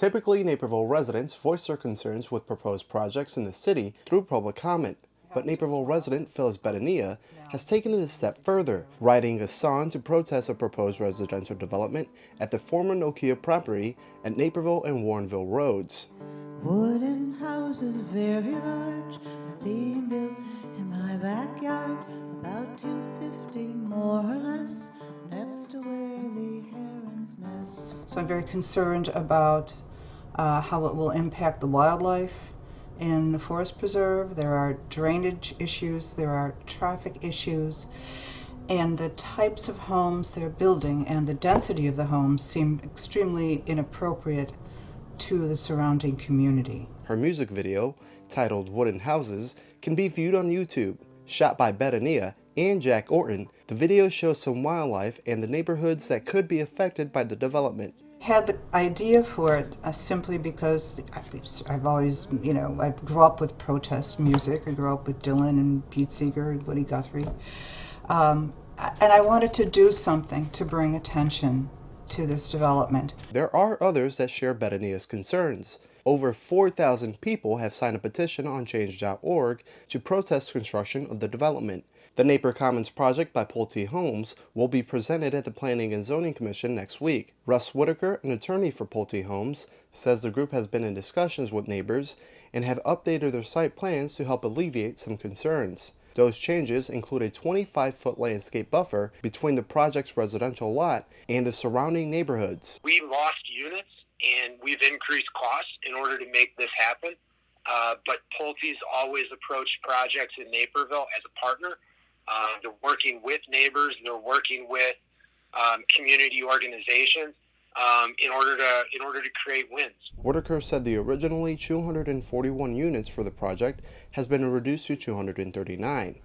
Typically, Naperville residents voice their concerns with proposed projects in the city through public comment, but Naperville resident Phyllis Betenia has taken it a step further, writing a song to protest a proposed residential development at the former Nokia property at Naperville and Warrenville roads. Wooden houses very large are being built in my backyard, about 250 more or less, next to where the herons nest. So I'm very concerned about how it will impact the wildlife in the forest preserve. There are drainage issues, there are traffic issues, and the types of homes they're building and the density of the homes seem extremely inappropriate to the surrounding community. Her music video, titled Wooden Houses, can be viewed on YouTube. Shot by Betenia and Jack Orton, the video shows some wildlife and the neighborhoods that could be affected by the development. Had the idea for it simply because I've always, I grew up with protest music. I grew up with Dylan and Pete Seeger and Woody Guthrie. And I wanted to do something to bring attention to this development. There are others that share Betenia's concerns. Over 4,000 people have signed a petition on change.org to protest construction of the development. The Napier Commons project by Pulte Homes will be presented at the Planning and Zoning Commission next week. Russ Whitaker, an attorney for Pulte Homes, says the group has been in discussions with neighbors and have updated their site plans to help alleviate some concerns. Those changes include a 25-foot landscape buffer between the project's residential lot and the surrounding neighborhoods. We lost units and we've increased costs in order to make this happen, but Pulte's always approached projects in Naperville as a partner. They're working with neighbors, they're working with community organizations in order to create wins. Whitaker said the originally 241 units for the project has been reduced to 239.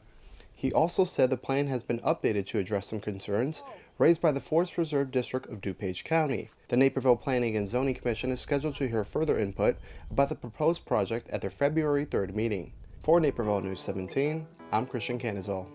He also said the plan has been updated to address some concerns raised by the Forest Preserve District of DuPage County. The Naperville Planning and Zoning Commission is scheduled to hear further input about the proposed project at their February 3rd meeting. For Naperville News 17, I'm Christian Canizal.